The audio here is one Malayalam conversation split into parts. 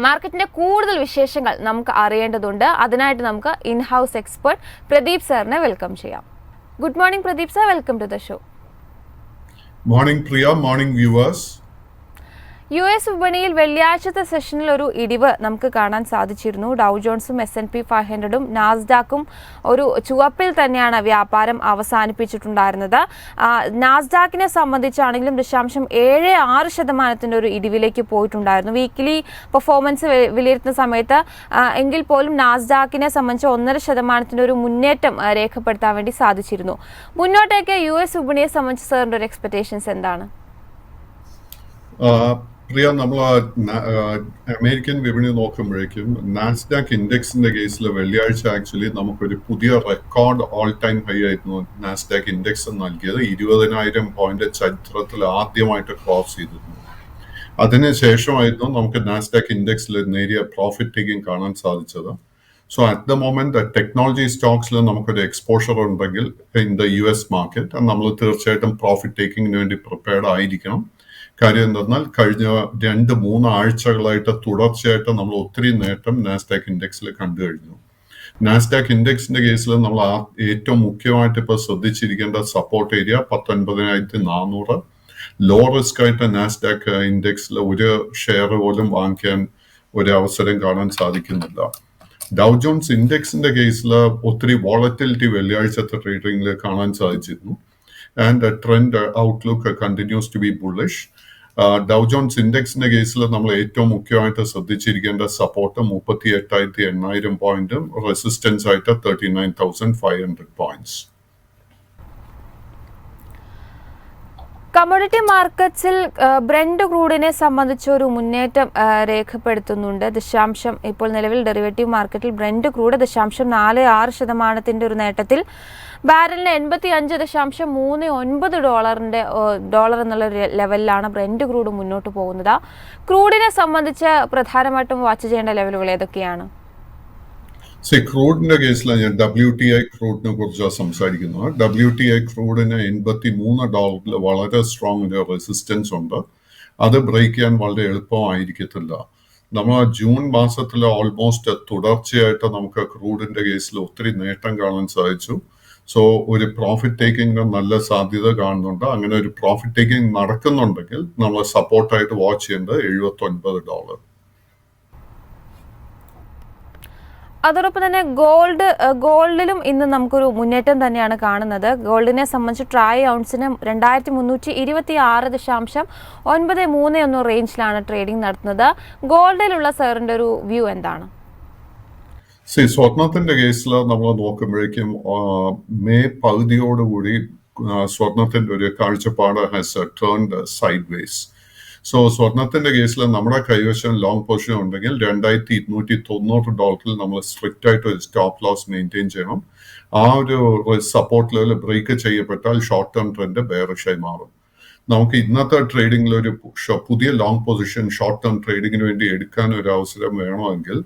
മാർക്കറ്റിന്റെ കൂടുതൽ വിശേഷങ്ങൾ നമുക്ക് അറിയേണ്ടതുണ്ട്. അതിനായിട്ട് നമുക്ക് ഇൻ-ഹൗസ് എക്സ്പെർട്ട് പ്രദീപ് സാറിനെ വെൽക്കം ചെയ്യാം. Good morning Pradeep sir, welcome to the show. Morning Priya, morning viewers. US വിപണിയിൽ വെള്ളിയാഴ്ചത്തെ സെഷനിൽ ഒരു ഇടിവ് നമുക്ക് കാണാൻ സാധിച്ചിരുന്നു. ഡൗ ജോൺസും S&P 500ഉം നാസ്ഡാക്കും ഒരു ചുവപ്പിൽ തന്നെയാണ് വ്യാപാരം അവസാനിപ്പിച്ചിട്ടുണ്ടായിരുന്നത്. നാസ്ഡാക്കിനെ സംബന്ധിച്ചാണെങ്കിലും 0.76% ഒരു ഇടിവിലേക്ക് പോയിട്ടുണ്ടായിരുന്നു. വീക്കിലി പെർഫോമൻസ് വിലയിരുത്തുന്ന സമയത്ത് എങ്കിൽ പോലും നാസ്ഡാക്കിനെ സംബന്ധിച്ച് 1.5% ഒരു മുന്നേറ്റം രേഖപ്പെടുത്താൻ വേണ്ടി സാധിച്ചിരുന്നു. മുന്നോട്ടേക്ക് US വിപണിയെ സംബന്ധിച്ച് സാറിൻ്റെ ഒരു എക്സ്പെക്ടേഷൻസ് എന്താണ്? പ്രിയ, നമ്മൾ അമേരിക്കൻ വിപണി നോക്കുമ്പോഴേക്കും നാസ്ഡാക്ക് ഇൻഡെക്സിന്റെ കേസിൽ വെള്ളിയാഴ്ച ആക്ച്വലി നമുക്കൊരു പുതിയ റെക്കോർഡ് ഓൾ ടൈം ഹൈ ആയിരുന്നു നാസ്ഡാക്ക് ഇൻഡെക്സ് നൽകിയത്. 20,000 പോയിന്റ് ചരിത്രത്തിൽ ആദ്യമായിട്ട് ക്രോസ് ചെയ്തിരുന്നു. അതിനുശേഷമായിരുന്നു നമുക്ക് നാസ്ഡാക്ക് ഇൻഡെക്സിൽ നേരിയ പ്രോഫിറ്റ് ടേക്കിംഗ് കാണാൻ സാധിച്ചത്. So at the moment technology സ്റ്റോക്സിൽ നമുക്കൊരു എക്സ്പോഷർ ഉണ്ടെങ്കിൽ ഇൻ ദ US മാർക്കറ്റ് നമ്മൾ തീർച്ചയായിട്ടും പ്രോഫിറ്റ് ടേക്കിങ്ങിന് വേണ്ടി പ്രിപ്പയർഡ് ആയിരിക്കണം. കാര്യം എന്തെന്നാൽ കഴിഞ്ഞ 2-3 ആഴ്ചകളായിട്ട് തുടർച്ചയായിട്ട് നമ്മൾ ഒത്തിരി നേട്ടം നാസ്ഡാക്ക് ഇൻഡെക്സിൽ കണ്ടു കഴിഞ്ഞു. നാസ്ഡാക്ക് ഇൻഡെക്സിന്റെ കേസിൽ നമ്മൾ ഏറ്റവും മുഖ്യമായിട്ട് ഇപ്പോൾ ശ്രദ്ധിച്ചിരിക്കേണ്ട സപ്പോർട്ട് ഏരിയ 19,400. ലോ റിസ്ക് ആയിട്ട് നാസ്ഡാക്ക് ഇൻഡെക്സിൽ ഒരു ഷെയർ പോലും വാങ്ങിക്കാൻ ഒരു അവസരം കാണാൻ സാധിക്കുന്നില്ല. ഡൗ ജോൺസ് ഇൻഡെക്സിന്റെ കേസിൽ ഒത്തിരി വോളറ്റിലിറ്റി വെള്ളിയാഴ്ചത്തെ ട്രേഡിംഗിൽ കാണാൻ സാധിച്ചിരുന്നു. And trend outlook continues to be bullish. Dow Jones ഇൻഡെക്സിന്റെ കേസിൽ നമ്മൾ ഏറ്റവും മുഖ്യമായിട്ട് ശ്രദ്ധിച്ചിരിക്കേണ്ട സപ്പോർട്ട് 38,800 പോയിന്റും റെസിസ്റ്റൻസ് ആയിട്ട് 39,500 പോയിന്റ്സ്. കമ്മോഡിറ്റി മാർക്കറ്റ്സിൽ ബ്രെൻഡ് ക്രൂഡിനെ സംബന്ധിച്ച് ഒരു മുന്നേറ്റം രേഖപ്പെടുത്തുന്നുണ്ട്. ഇപ്പോൾ നിലവിൽ ഡെറിവേറ്റീവ് മാർക്കറ്റിൽ ബ്രെൻഡ് ക്രൂഡ് 0.46% ഒരു നേട്ടത്തിൽ ബാരലിന് $85.39 എന്നുള്ള ലെവലിലാണ് ബ്രെൻഡ് ക്രൂഡ് മുന്നോട്ട് പോകുന്നത്. ക്രൂഡിനെ സംബന്ധിച്ച് പ്രധാനമായിട്ടും വാച്ച് ചെയ്യേണ്ട ലെവലുകൾ ഏതൊക്കെയാണ്? ക്രൂഡിന്റെ കേസിലാണ് ഞാൻ WTI ക്രൂഡിനെ കുറിച്ച് സംസാരിക്കുന്നത്. WTI ക്രൂഡിന് $83 വളരെ സ്ട്രോങ് റെസിസ്റ്റൻസ് ഉണ്ട്. അത് ബ്രേക്ക് ചെയ്യാൻ വളരെ എളുപ്പമായിരിക്കത്തില്ല. നമ്മൾ ജൂൺ മാസത്തിൽ ഓൾമോസ്റ്റ് തുടർച്ചയായിട്ട് നമുക്ക് ക്രൂഡിന്റെ കേസിൽ ഒത്തിരി നേട്ടം കാണാൻ സാധിച്ചു. സോ ഒരു പ്രോഫിറ്റ് ടേക്കിംഗിന് നല്ല സാധ്യത കാണുന്നുണ്ട്. അങ്ങനെ ഒരു പ്രോഫിറ്റ് ടേക്കിംഗ് നടക്കുന്നുണ്ടെങ്കിൽ നമ്മൾ സപ്പോർട്ടായിട്ട് വാച്ച് ചെയ്യേണ്ടത് $79. അതോടൊപ്പം തന്നെ ഗോൾഡിലും ഇന്ന് നമുക്കൊരു മുന്നേറ്റം തന്നെയാണ് കാണുന്നത്. ഗോൾഡിനെ സംബന്ധിച്ച് ട്രായ് ഔൺസിന് 2,326.93 റേഞ്ചിലാണ് ട്രേഡിംഗ് നടത്തുന്നത്. ഗോൾഡിലുള്ള സാറിന്റെ ഒരു വ്യൂ എന്താണ്? സ്വർണത്തിന്റെ കേസിൽ നമ്മൾ നോക്കുമ്പോഴേക്കും മെയ് പകുതിയോടുകൂടി സ്വർണത്തിന്റെ ഒരു കാഴ്ചപ്പാട് has turned side vase. So സ്വർണത്തിന്റെ കേസിൽ നമ്മുടെ കൈവശം ലോങ് പൊസിഷൻ ഉണ്ടെങ്കിൽ $2,290 നമ്മൾ സ്ട്രിക്റ്റ് ആയിട്ട് ഒരു സ്റ്റോപ്പ് ലോസ് മെയിൻറ്റെയിൻ ചെയ്യണം. ആ ഒരു സപ്പോർട്ട് ലെവൽ ബ്രേക്ക് ചെയ്യപ്പെട്ടാൽ ഷോർട്ട് ടേം ട്രെൻഡ് ബെയറിഷായി മാറും. നമുക്ക് ഇന്നത്തെ ട്രേഡിംഗിൽ ഒരു പുതിയ ലോങ് പൊസിഷൻ ഷോർട്ട് ടേം ട്രേഡിങ്ങിന് വേണ്ടി എടുക്കാൻ ഒരു അവസരം വേണമെങ്കിൽ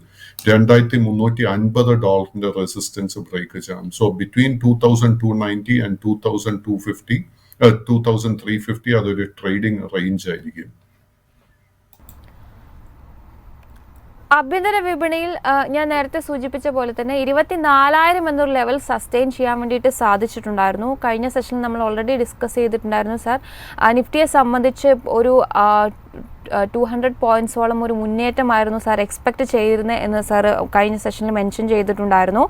$2,350 റെസിസ്റ്റൻസ് ബ്രേക്ക് ചെയ്യണം. സോ ബിറ്റ്വീൻ 2,290 ആൻഡ് 2,350 അതൊരു ട്രേഡിംഗ് റേഞ്ച് ആയിരിക്കും. ആഭ്യന്തര വിപണിയിൽ ഞാൻ നേരത്തെ സൂചിപ്പിച്ച പോലെ തന്നെ 24,000 എന്നൊരു ലെവൽ സസ്റ്റെയിൻ ചെയ്യാൻ വേണ്ടിയിട്ട് സാധിച്ചിട്ടുണ്ടായിരുന്നു. കഴിഞ്ഞ സെഷനിൽ നമ്മൾ ഓൾറെഡി ഡിസ്കസ് ചെയ്തിട്ടുണ്ടായിരുന്നു സാർ. നിഫ്റ്റിയെ സംബന്ധിച്ച് ഒരു 200 പോയിന്റ്സോളം ഒരു മുന്നേറ്റമായിരുന്നു സാർ എക്സ്പെക്ട് ചെയ്തിരുന്നത് എന്ന് സാർ കഴിഞ്ഞ സെഷനിൽ മെൻഷൻ ചെയ്തിട്ടുണ്ടായിരുന്നു.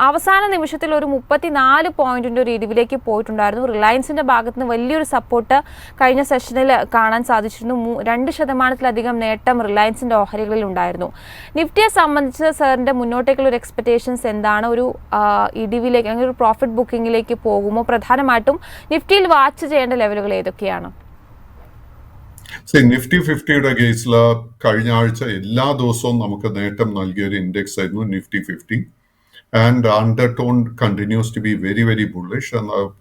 അവസാന നിമിഷത്തിൽ ഒരു 34 പോയിന്റിൻ്റെ ഒരു ഇടിവിലേക്ക് പോയിട്ടുണ്ടായിരുന്നു. റിലയൻസിൻ്റെ ഭാഗത്ത് നിന്ന് വലിയൊരു സപ്പോർട്ട് കഴിഞ്ഞ സെഷനിൽ കാണാൻ സാധിച്ചിരുന്നു. 2% നേട്ടം റിലയൻസിൻ്റെ ഓഹരികളിൽ ഉണ്ടായിരുന്നു. നിഫ്റ്റിയെ സംബന്ധിച്ച് സാറിൻ്റെ മുന്നോട്ടേക്കുള്ള ഒരു എക്സ്പെക്ടേഷൻസ് എന്താണ്? ഒരു ഇടിവിലേക്ക് അല്ലെങ്കിൽ ഒരു പ്രോഫിറ്റ് ബുക്കിങ്ങിലേക്ക് പോകുമോ? പ്രധാനമായിട്ടും നിഫ്റ്റിയിൽ വാച്ച് ചെയ്യേണ്ട ലെവലുകൾ ഏതൊക്കെയാണ്? നിഫ്റ്റി 50യുടെ കേസിൽ കഴിഞ്ഞ ആഴ്ച എല്ലാ ദിവസവും നമുക്ക് നേട്ടം നൽകിയ ഒരു ഇൻഡെക്സ് ആയിരുന്നു Nifty 50. And undertone continues to be very very bullish.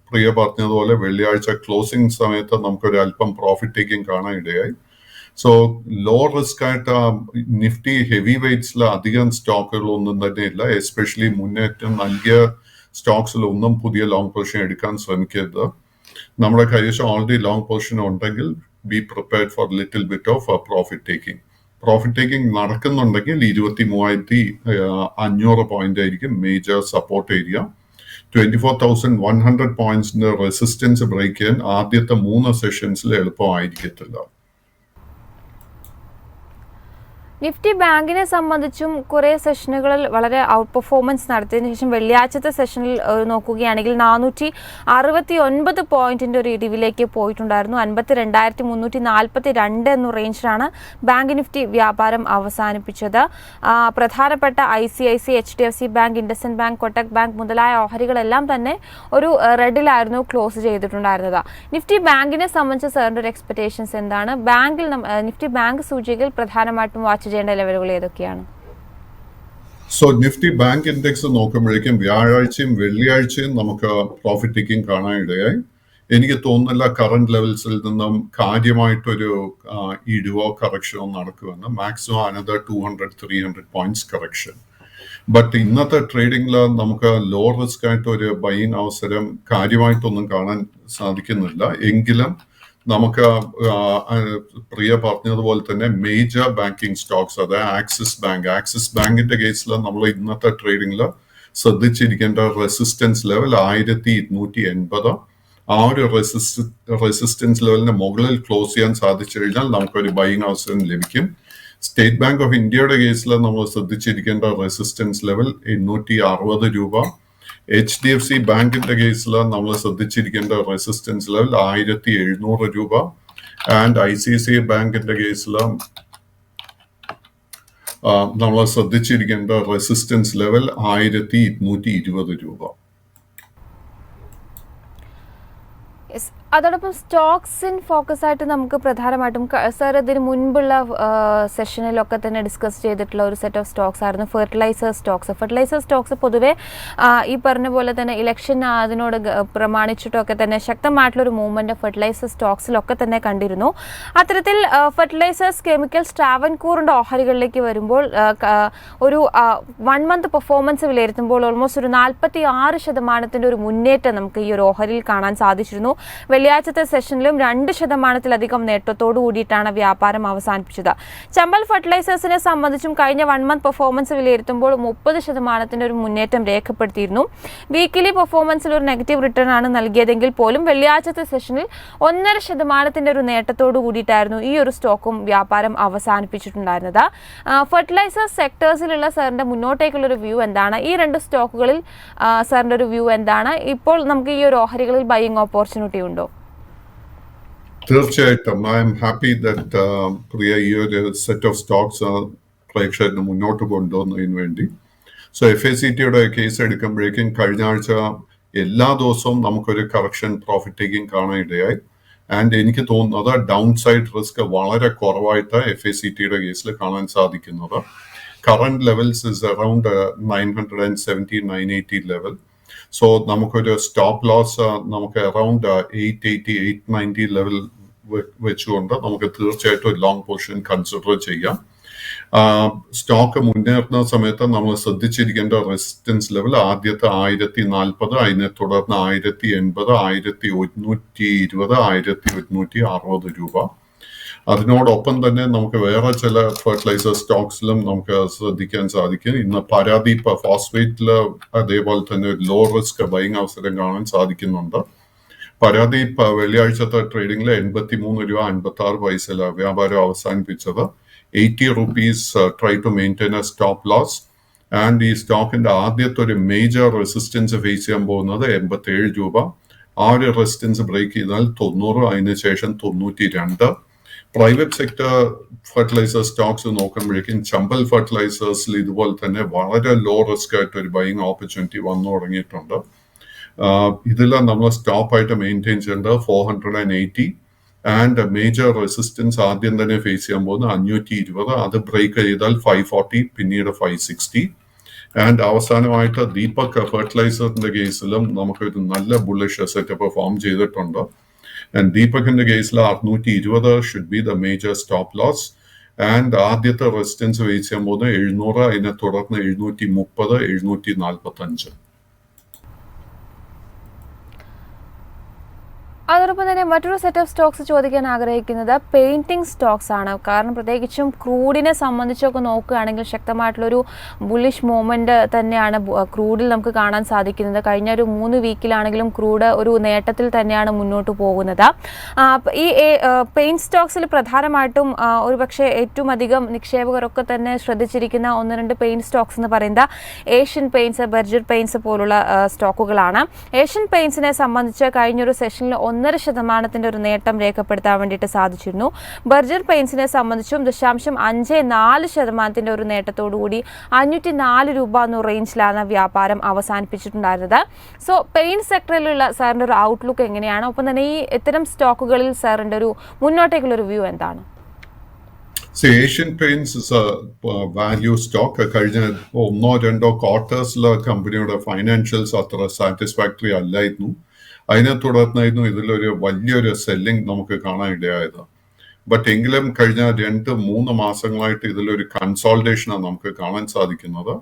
Priya പറഞ്ഞതുപോലെ വെള്ളിയാഴ്ച ക്ലോസിംഗ് സമയത്ത് നമുക്കൊരു അല്പം പ്രോഫിറ്റ് ടേക്കിംഗ് കാണാൻ ഇടയായി. സോ ലോ റിസ്ക് ആയിട്ട് നിഫ്റ്റി ഹെവി വെയ്റ്റ്സിൽ അധികം സ്റ്റോക്കുകളൊന്നും തന്നെ ഇല്ല. എസ്പെഷ്യലി മുന്നേറ്റം നൽകിയ സ്റ്റോക്സിലൊന്നും പുതിയ ലോങ് പൊസിഷൻ എടുക്കാൻ ശ്രമിക്കരുത്. നമ്മുടെ കൈവശം ഓൾറെഡി ലോങ് പൊസിഷൻ ഉണ്ടെങ്കിൽ be prepared for a little bit of profit taking. Profit taking നടക്കുന്നുണ്ടെങ്കിൽ 23,500 പോയിന്റ് ആയിരിക്കും മേജർ സപ്പോർട്ട് ഏരിയ. 24,100 പോയിന്റ്സിന്റെ റെസിസ്റ്റൻസ് ബ്രേക്ക് ചെയ്യാൻ ആദ്യത്തെ 3 സെഷൻസിൽ എളുപ്പമായിരിക്കത്തില്ല. നിഫ്റ്റി ബാങ്കിനെ സംബന്ധിച്ചും കുറേ സെഷനുകളിൽ വളരെ ഔട്ട് പെർഫോമൻസ് നടത്തിയതിനു ശേഷം വെള്ളിയാഴ്ചത്തെ സെഷനിൽ നോക്കുകയാണെങ്കിൽ 469 പോയിന്റിന്റെ ഒരു ഇടിവിലേക്ക് പോയിട്ടുണ്ടായിരുന്നു. 52,342 എന്ന റേഞ്ചിലാണ് ബാങ്ക് നിഫ്റ്റി വ്യാപാരം അവസാനിപ്പിച്ചത്. പ്രധാനപ്പെട്ട ICICI, HDFC bank, IndusInd bank, Kotak bank മുതലായ ഓഹരികളെല്ലാം തന്നെ ഒരു റെഡിലായിരുന്നു ക്ലോസ് ചെയ്തിട്ടുണ്ടായിരുന്നത്. നിഫ്റ്റി ബാങ്കിനെ സംബന്ധിച്ച് സാറിൻ്റെ ഒരു എക്സ്പെക്ടേഷൻസ് എന്താണ്? ബാങ്കിൽ നിഫ്റ്റി ബാങ്ക് സൂചികയിൽ പ്രധാനമായിട്ടും വാച്ച് ചെയ്യേണ്ട ലെവലുകൾ ഏതൊക്കെയാണ്? സോ നിഫ്റ്റി ബാങ്ക് ഇൻഡെക്സ് നോക്കുമ്പോഴേക്കും വ്യാഴാഴ്ചയും വെള്ളിയാഴ്ചയും നമുക്ക് പ്രോഫിറ്റ് ടേക്കിംഗ് കാണാനിടയായി. എനിക്ക് തോന്നുന്നില്ല കറന്റ് ലെവൽസിൽ നിന്നും കാര്യമായിട്ടൊരു ഇടിവോ കറക്ഷനോ നടക്കുമെന്ന്. Maximum another 200-300 points correction. But ഇന്നത്തെ ട്രേഡിംഗിൽ നമുക്ക് ലോ റിസ്ക് ആയിട്ട് ഒരു ബൈയിങ് അവസരം കാര്യമായിട്ടൊന്നും കാണാൻ സാധിക്കുന്നില്ല. എങ്കിലും നമുക്ക് പ്രിയ പറഞ്ഞതുപോലെ തന്നെ മേജർ ബാങ്കിങ് സ്റ്റോക്സ്, അതായത് ആക്സിസ് ബാങ്കിന്റെ കേസിൽ നമ്മൾ ഇന്നത്തെ ട്രേഡിംഗിൽ ശ്രദ്ധിച്ചിരിക്കേണ്ട റെസിസ്റ്റൻസ് ലെവൽ 1280. ആ ഒരു റെസിസ്റ്റൻസ് ലെവലിന് മുകളിൽ ക്ലോസ് ചെയ്യാൻ സാധിച്ചു കഴിഞ്ഞാൽ നമുക്കൊരു ബൈയിങ് അവസരം ലഭിക്കും. സ്റ്റേറ്റ് ബാങ്ക് ഓഫ് ഇന്ത്യയുടെ കേസിൽ നമ്മൾ ശ്രദ്ധിച്ചിരിക്കേണ്ട റെസിസ്റ്റൻസ് ലെവൽ 860 രൂപ. HDFC ബാങ്കിന്റെ കേസിൽ നമ്മൾ ശ്രദ്ധിച്ചിരിക്കേണ്ട റെസിസ്റ്റൻസ് ലെവൽ 1700 രൂപ. ആൻഡ് ICICI ബാങ്കിന്റെ കേസിൽ നമ്മൾ ശ്രദ്ധിച്ചിരിക്കേണ്ട റെസിസ്റ്റൻസ് ലെവൽ 1220 രൂപ. അതോടൊപ്പം സ്റ്റോക്സ് ഇൻ ഫോക്കസ് ആയിട്ട് നമുക്ക് പ്രധാനമായിട്ടും സാർ ഇതിന് മുൻപുള്ള സെഷനിലൊക്കെ തന്നെ ഡിസ്കസ് ചെയ്തിട്ടുള്ള ഒരു സെറ്റ് ഓഫ് സ്റ്റോക്സ് ആയിരുന്നു ഫെർട്ടിലൈസർ സ്റ്റോക്സ്. പൊതുവെ ഈ പറഞ്ഞ പോലെ തന്നെ ഇലക്ഷൻ അതിനോട് പ്രമാണിച്ചിട്ടൊക്കെ തന്നെ ശക്തമായിട്ടുള്ളൊരു മൂവ്മെന്റ് ഫെർട്ടിലൈസർ സ്റ്റോക്സിലൊക്കെ തന്നെ കണ്ടിരുന്നു. അത്തരത്തിൽ ഫെർട്ടിലൈസേഴ്സ്, കെമിക്കൽസ്, ട്രാവൻകൂറിന്റെ ഓഹരികളിലേക്ക് വരുമ്പോൾ ഒരു 1 മന്ത് പെർഫോമൻസ് വിലയിരുത്തുമ്പോൾ ഓൾമോസ്റ്റ് ഒരു 46% ഒരു മുന്നേറ്റം നമുക്ക് ഈ ഒരു ഓഹരിയിൽ കാണാൻ സാധിച്ചിരുന്നു. വെള്ളിയാഴ്ചത്തെ സെഷനിലും 2% നേട്ടത്തോടു കൂടിയിട്ടാണ് വ്യാപാരം അവസാനിപ്പിച്ചത്. ചമ്പൽ ഫെർട്ടിലൈസേഴ്സിനെ സംബന്ധിച്ചും കഴിഞ്ഞ 1 മന്ത് പെർഫോമൻസ് വിലയിരുത്തുമ്പോൾ 30% ഒരു മുന്നേറ്റം രേഖപ്പെടുത്തിയിരുന്നു. വീക്കിലി പെർഫോമൻസിൽ ഒരു നെഗറ്റീവ് റിട്ടേൺ ആണ് നൽകിയതെങ്കിൽ പോലും വെള്ളിയാഴ്ചത്തെ സെഷനിൽ 1.5% ഒരു നേട്ടത്തോടു കൂടിയിട്ടായിരുന്നു ഈ ഒരു സ്റ്റോക്കും വ്യാപാരം അവസാനിപ്പിച്ചിട്ടുണ്ടായിരുന്നത്. ഫെർട്ടിലൈസർ സെക്ടേഴ്സിലുള്ള സാറിന്റെ മുന്നോട്ടേക്കുള്ള ഒരു വ്യൂ എന്താണ്? ഈ 2 സ്റ്റോക്കുകളിൽ സാറിന്റെ ഒരു വ്യൂ എന്താണ്? ഇപ്പോൾ നമുക്ക് ഈ ഒരു ഓഹരികളിൽ ബൈയിങ് ഓപ്പർച്യൂണിറ്റി ഉണ്ടോ? തീർച്ചയായിട്ടും ഐ എം ഹാപ്പി ദാറ്റ് പ്രിയ ഈ ഒരു സെറ്റ് ഓഫ് സ്റ്റോക്സ് പ്രേക്ഷകന് മുന്നോട്ട് കൊണ്ടുവന്നതിന് വേണ്ടി. സോ FACTയുടെ കേസ് എടുക്കുമ്പോഴേക്കും കഴിഞ്ഞ ആഴ്ച എല്ലാ ദിവസവും നമുക്കൊരു കറക്ഷൻ പ്രോഫിറ്റ് ടേക്കിംഗ് കാണാനിടയായി. ആൻഡ് എനിക്ക് തോന്നുന്നത് ഡൗൺ സൈഡ് റിസ്ക് വളരെ കുറവായിട്ട് FACTയുടെ കേസിൽ കാണാൻ സാധിക്കുന്നത്. Current levels is around 970-980 level. So നമുക്കൊരു സ്റ്റോപ്പ് ലോസ് നമുക്ക് അറൌണ്ട് 880-890 ലെവൽ വെച്ചുകൊണ്ട് നമുക്ക് തീർച്ചയായിട്ടും ഒരു ലോങ് പൊസിഷൻ കൺസിഡർ ചെയ്യാം. സ്റ്റോക്ക് മുന്നേറുന്ന സമയത്ത് നമ്മൾ ശ്രദ്ധിച്ചിരിക്കേണ്ട റെസിസ്റ്റൻസ് ലെവൽ ആദ്യത്തെ 1040, അതിനെ തുടർന്ന് 1080, 1120, 1160 രൂപ. അതിനോടൊപ്പം തന്നെ നമുക്ക് വേറെ ചില ഫെർട്ടിലൈസർ സ്റ്റോക്സിലും നമുക്ക് ശ്രദ്ധിക്കാൻ സാധിക്കും. ഇന്ന് പാരാദീപ് ഫോസ്ഫേറ്റിൽ അതേപോലെ തന്നെ ഒരു ലോ റിസ്ക് ബൈയിങ് അവസരം കാണാൻ സാധിക്കുന്നുണ്ട്. പാരാദീപ് വെള്ളിയാഴ്ചത്തെ ട്രേഡിംഗിൽ 83 രൂപ 56 പൈസയിലാണ് വ്യാപാരം അവസാനിപ്പിച്ചത്. 80 rupees try to maintain a stop loss. And ഈ സ്റ്റോക്കിന്റെ ആദ്യത്തെ ഒരു മേജർ റെസിസ്റ്റൻസ് ഫേസ് ചെയ്യാൻ പോകുന്നത് 87 രൂപ. ആ ഒരു റെസിസ്റ്റൻസ് ബ്രേക്ക് ചെയ്താൽ 90, അതിനുശേഷം 92. പ്രൈവറ്റ് സെക്ടർ ഫെർട്ടിലൈസർ സ്റ്റോക്സ് നോക്കുമ്പോഴേക്കും ചമ്പൽ ഫെർട്ടിലൈസേഴ്സിൽ ഇതുപോലെ തന്നെ വളരെ ലോ റിസ്ക് ആയിട്ട് ഒരു ബൈയിങ് ഓപ്പർച്യൂണിറ്റി വന്നു തുടങ്ങിയിട്ടുണ്ട്. ഇതിൽ നമ്മൾ സ്റ്റോപ്പ് ആയിട്ട് മെയിൻറ്റെയിൻ ചെയ്യേണ്ടത് 480 ആൻഡ് മേജർ റെസിസ്റ്റൻസ് ആദ്യം തന്നെ ഫേസ് ചെയ്യാൻ പോകുന്നത് 520. അത് ബ്രേക്ക് ചെയ്താൽ 540, പിന്നീട് 560. ആൻഡ് അവസാനമായിട്ട് ദീപക് ഫെർട്ടിലൈസറിന്റെ കേസിലും നമുക്കൊരു നല്ല ബുള്ളിഷ് സെറ്റപ്പ് ഫോം ചെയ്തിട്ടുണ്ട്. ആൻഡ് ദീപകിന്റെ കേസിൽ 620 should be the major stop loss. And ആദ്യത്തെ റെസിസ്റ്റൻസ് ഫേസ് ചെയ്യാൻ പോകുന്നത് 700, അതിനെ തുടർന്ന് 730, 745. അതോടൊപ്പം തന്നെ മറ്റൊരു സെറ്റ് ഓഫ് സ്റ്റോക്സ് ചോദിക്കാൻ ആഗ്രഹിക്കുന്നത് പെയിൻറ്റിംഗ് സ്റ്റോക്സ് ആണ്. കാരണം പ്രത്യേകിച്ചും ക്രൂഡിനെ സംബന്ധിച്ചൊക്കെ നോക്കുകയാണെങ്കിൽ ശക്തമായിട്ടുള്ളൊരു ബുള്ളിഷ് മൂവ്മെൻറ്റ് തന്നെയാണ് ക്രൂഡിൽ നമുക്ക് കാണാൻ സാധിക്കുന്നത്. കഴിഞ്ഞ ഒരു 3 വീക്കിലാണെങ്കിലും ക്രൂഡ് ഒരു നേട്ടത്തിൽ തന്നെയാണ് മുന്നോട്ട് പോകുന്നത്. ഈ പെയിൻറ്റ് സ്റ്റോക്സിൽ പ്രധാനമായിട്ടും ഒരുപക്ഷെ ഏറ്റവും അധികം നിക്ഷേപകരൊക്കെ തന്നെ ശ്രദ്ധിച്ചിരിക്കുന്ന 1-2 പെയിൻറ്റ് സ്റ്റോക്സ് എന്ന് പറയുന്നത് ഏഷ്യൻ പെയിൻറ്റ്സ്, ബർജർ പെയിൻറ്റ്സ് പോലുള്ള സ്റ്റോക്കുകളാണ്. ഏഷ്യൻ പെയിൻറ്റ്സിനെ സംബന്ധിച്ച് കഴിഞ്ഞൊരു സെഷനിൽ 1.5% ഒരു നേട്ടം രേഖപ്പെടുത്താൻ വേണ്ടിയിട്ട് സാധിച്ചിരുന്നു. ബർജർ പെയിൻസിനെ സംബന്ധിച്ചും 0.54% ഒരു നേട്ടത്തോടുകൂടി 504 രൂപ എന്ന റേഞ്ചിലാണ് വ്യാപാരം അവസാനിപ്പിച്ചിട്ടുണ്ടായിരുന്നത്. സോ പെയിന്റ് സെക്ടറിലുള്ള സാറിൻ്റെ ഒരു ഔട്ട്ലുക്ക് എങ്ങനെയാണ്? ഒപ്പം തന്നെ ഈ ഇത്തരം സ്റ്റോക്കുകളിൽ സാറിൻ്റെ ഒരു മുന്നോട്ടേക്കുള്ളൊരു വ്യൂ എന്താണ്? Asian paints is A value stock. കഴിഞ്ഞ 1-2 ക്വാർട്ടേഴ്സിലെ കമ്പനിയുടെ ഫൈനാൻഷ്യൽസ് അത്ര സാറ്റിസ്ഫാക്ടറി അല്ലായിരുന്നു. അതിനെ തുടർന്നായിരുന്നു ഇതിലൊരു വലിയൊരു സെല്ലിംഗ് നമുക്ക് കാണാൻ ഇടയായത്. ബട്ട് എങ്കിലും കഴിഞ്ഞ 2-3 മാസങ്ങളായിട്ട് ഇതിലൊരു കൺസോൾട്ടേഷനാണ് നമുക്ക് കാണാൻ സാധിക്കുന്നത്.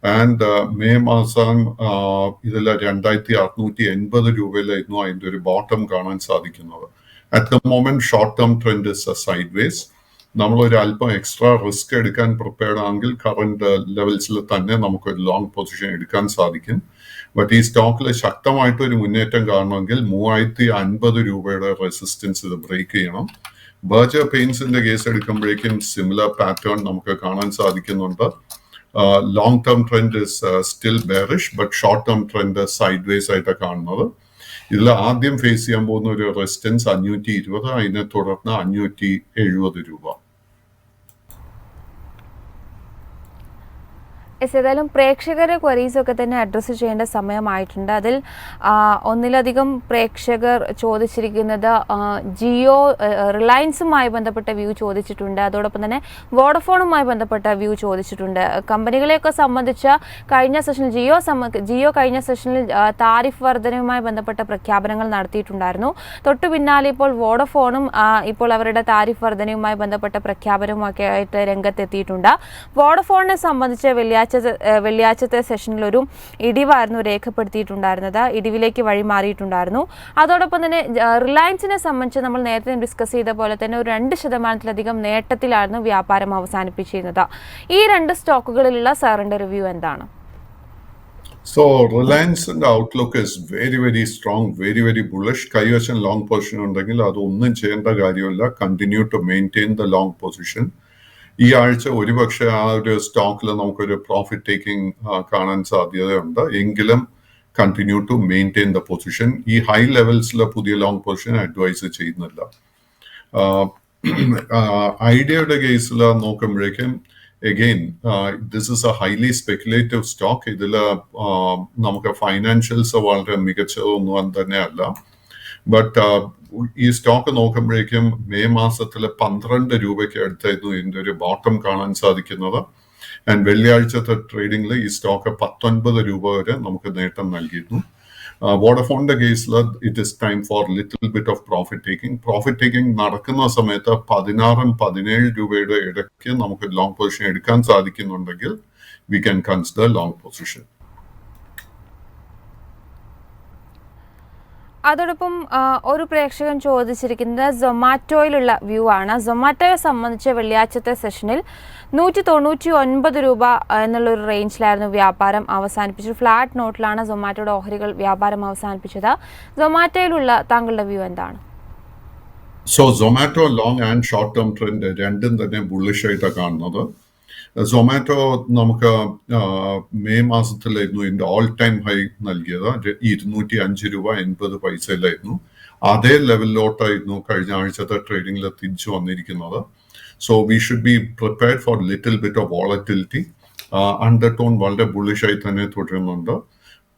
ആൻഡ് മെയ് മാസം ഇതിൽ 2680 രൂപയിലായിരുന്നു അതിൻ്റെ ഒരു ബോട്ടം കാണാൻ സാധിക്കുന്നത്. At the moment short term trend is A side vase. നമ്മളൊരു അല്പം എക്സ്ട്രാ റിസ്ക് എടുക്കാൻ പ്രിപ്പയർഡ് ആണെങ്കിൽ കറന്റ് ലെവൽസിൽ തന്നെ നമുക്കൊരു ലോങ് പൊസിഷൻ എടുക്കാൻ സാധിക്കും. ബട്ട് ഈ സ്റ്റോക്കിൽ ശക്തമായിട്ട് ഒരു മുന്നേറ്റം കാണണമെങ്കിൽ 3050 രൂപയുടെ റെസിസ്റ്റൻസ് ഇത് ബ്രേക്ക് ചെയ്യണം. ബർജർ പെയിൻസിന്റെ കേസ് എടുക്കുമ്പോഴേക്കും സിമിലർ പാറ്റേൺ നമുക്ക് കാണാൻ സാധിക്കുന്നുണ്ട്. Long term trend is still bearish, but short term trend sideways ആയിട്ടാണ് കാണുന്നത്. ഇതിൽ ആദ്യം ഫേസ് ചെയ്യാൻ പോകുന്ന ഒരു റെസിസ്റ്റൻസ് 520, അതിനെ തുടർന്ന് 570 രൂപ. ഏതായാലും പ്രേക്ഷകരെ ക്വരീസൊക്കെ തന്നെ അഡ്രസ്സ് ചെയ്യേണ്ട സമയമായിട്ടുണ്ട്. അതിൽ ഒന്നിലധികം പ്രേക്ഷകർ ചോദിച്ചിരിക്കുന്നത് ജിയോ, റിലയൻസുമായി ബന്ധപ്പെട്ട വ്യൂ ചോദിച്ചിട്ടുണ്ട്. അതോടൊപ്പം തന്നെ വോഡഫോണുമായി ബന്ധപ്പെട്ട വ്യൂ ചോദിച്ചിട്ടുണ്ട്. കമ്പനികളെയൊക്കെ സംബന്ധിച്ച് കഴിഞ്ഞ സെഷനിൽ ജിയോ കഴിഞ്ഞ സെഷനിൽ താരിഫ് വർധനയുമായി ബന്ധപ്പെട്ട പ്രഖ്യാപനങ്ങൾ നടത്തിയിട്ടുണ്ടായിരുന്നു. തൊട്ടു പിന്നാലെ ഇപ്പോൾ വോഡഫോണും ഇപ്പോൾ അവരുടെ താരിഫ് വർധനയുമായി ബന്ധപ്പെട്ട പ്രഖ്യാപനവുമൊക്കെ ആയിട്ട് രംഗത്തെത്തിയിട്ടുണ്ട്. വോഡഫോണിനെ സംബന്ധിച്ച് വെള്ളിയാഴ്ചത്തെ സെഷനിൽ ഒരു ഇടിവായിരുന്നു രേഖപ്പെടുത്തിയിട്ടുണ്ടായിരുന്നത്. ഇടിവിലേക്ക് വഴിമാറിയിട്ടുണ്ടായിരുന്നു. അതോടൊപ്പം തന്നെ റിലയൻസിനെ സംബന്ധിച്ച് നമ്മൾ നേരത്തെ ഡിസ്കസ് ചെയ്ത പോലെ തന്നെ ഒരു 2% നേട്ടത്തിലായിരുന്നു വ്യാപാരം അവസാനിപ്പിച്ചിരുന്നത്. ഈ 2 സ്റ്റോക്കുകളിലുള്ള സാറിന്റെ റിവ്യൂ എന്താണ്? So Reliance and outlook is very, very strong, very, very bullish. കൈവശം ലോങ് പൊസിഷൻ ഉണ്ടെങ്കിൽ അതൊന്നും ചെയ്യേണ്ട കാര്യമില്ല. Continue to maintain the long position. ഈ ആഴ്ച ഒരുപക്ഷെ ആ ഒരു സ്റ്റോക്കിൽ നമുക്കൊരു പ്രോഫിറ്റ് ടേക്കിംഗ് കാണാൻ സാധ്യതയുണ്ട്. എങ്കിലും continue to maintain the position. ഈ ഹൈ ലെവൽസിലെ പുതിയ ലോങ് പൊസിഷൻ അഡ്വൈസ് ചെയ്യുന്നില്ല. ഐഡിയയുടെ കേസിൽ നോക്കുമ്പോഴേക്കും again, this is a highly speculative stock. ഇതിൽ നമുക്ക് ഫൈനാൻഷ്യൽസ് വളരെ മികച്ചതൊന്നും തന്നെയല്ല. ബട്ട് ഈ സ്റ്റോക്ക് നോക്കുമ്പോഴേക്കും മെയ് മാസത്തിൽ 12 രൂപയ്ക്ക് അടുത്തായിരുന്നു ഇതിന്റെ ഒരു ബോട്ടം കാണാൻ സാധിക്കുന്നത്. ആൻഡ് വെള്ളിയാഴ്ചത്തെ ട്രേഡിംഗിൽ ഈ സ്റ്റോക്ക് 19 രൂപ വരെ നമുക്ക് നേട്ടം നൽകിയിരുന്നു. വോഡഫോണിന്റെ കേസിൽ it is time for little bit of profit taking. Profit taking നടക്കുന്ന സമയത്ത് 16-17 രൂപയുടെ ഇടയ്ക്ക് നമുക്ക് ലോങ് പൊസിഷൻ എടുക്കാൻ സാധിക്കുന്നുണ്ടെങ്കിൽ we can consider long position. അതോടൊപ്പം ഒരു പ്രേക്ഷകൻ ചോദിച്ചിരിക്കുന്നത് സൊമാറ്റോയിലുള്ള വ്യൂ ആണ്. സൊമാറ്റോയെ സംബന്ധിച്ച് വെള്ളിയാഴ്ചത്തെ സെഷനിൽ 199 രൂപ എന്നുള്ളൊരു റേഞ്ചിലായിരുന്നു വ്യാപാരം അവസാനിപ്പിച്ചത്. ഫ്ലാറ്റ് നോട്ടിലാണ് സൊമാറ്റോയുടെ ഓഹരികൾ വ്യാപാരം അവസാനിപ്പിച്ചത്. സൊമാറ്റോയിലുള്ള താങ്കളുടെ വ്യൂ എന്താണ്? So Zomato long and short term trend രണ്ടും തന്നെ ബുള്ളിഷ് ആയിട്ടാണ് കാണുന്നത്. സൊമാറ്റോ നമുക്ക് മെയ് മാസത്തിലായിരുന്നു ഇതിന്റെ ഓൾ ടൈം ഹൈ നൽകിയത്. 205 രൂപ 80 പൈസയിലായിരുന്നു. അതേ ലെവലിലോട്ടായിരുന്നു കഴിഞ്ഞ ആഴ്ചത്തെ ട്രേഡിംഗിൽ തിരിച്ചു വന്നിരിക്കുന്നത്. So we should be prepared for little bit of volatility. Undertone വളരെ ബുള്ളിഷ് ആയി തന്നെ തുടരുന്നുണ്ട്.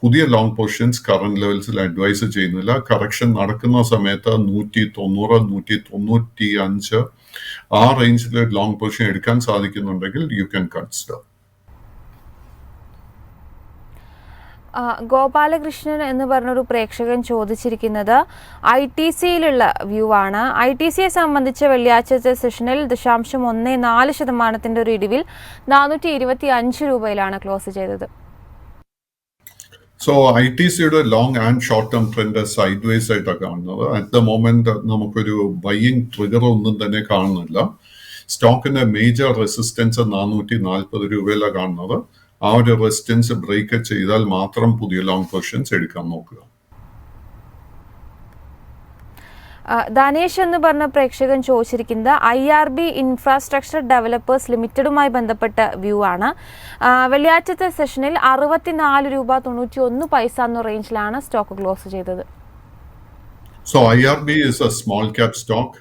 പുതിയ ലോങ് പൊസിഷൻസ് കറന്റ് ലെവൽസിൽ അഡ്വൈസ് ചെയ്യുന്നില്ല. കറക്ഷൻ നടക്കുന്ന സമയത്ത് 190, 195 ആ റേഞ്ചിൽ ലോങ് പൊസിഷൻ എടുക്കാൻ സാധിക്കുന്നുണ്ടെങ്കിൽ യു ക്യാൻ കൺസിഡർ. ഗോപാലകൃഷ്ണൻ എന്ന് പറഞ്ഞൊരു പ്രേക്ഷകൻ ചോദിച്ചിരിക്കുന്നത് ITCയിലുള്ള വ്യൂ ആണ്. ITCയെ സംബന്ധിച്ച് വെള്ളിയാഴ്ചത്തെ സെഷനിൽ 0.14% ഒരു ഇടിവിൽ 425 രൂപയിലാണ് ക്ലോസ് ചെയ്തത്. സോ ITCയുടെ long and short term trend sideways ആയിട്ടാണ് കാണുന്നത്. അറ്റ് ദ മൊമെന്റ് നമുക്കൊരു ബൈയിങ് ട്രിഗർ ഒന്നും തന്നെ കാണുന്നില്ല. സ്റ്റോക്കിന്റെ മേജർ റെസിസ്റ്റൻസ് 440 രൂപയിലാണ് കാണുന്നത്. ആ ഒരു റെസിസ്റ്റൻസ് ബ്രേക്ക് ചെയ്താൽ മാത്രം പുതിയ ലോങ് പൊസിഷൻസ് എടുക്കാൻ നോക്കുക. ധനേഷ് എന്ന് പറഞ്ഞ പ്രേക്ഷകൻ ചോദിച്ചിരിക്കുന്നത് IRB ഇൻഫ്രാസ്ട്രക്ചർ ഡെവലപ്പേഴ്സ് ലിമിറ്റഡുമായി ബന്ധപ്പെട്ട വ്യൂ ആണ്. വെള്ളിയാഴ്ചത്തെ സെഷനിൽ 64 രൂപ 91 പൈസ എന്ന റേഞ്ചിലാണ് സ്റ്റോക്ക് ക്ലോസ് ചെയ്തത്. So IRB is a small cap stock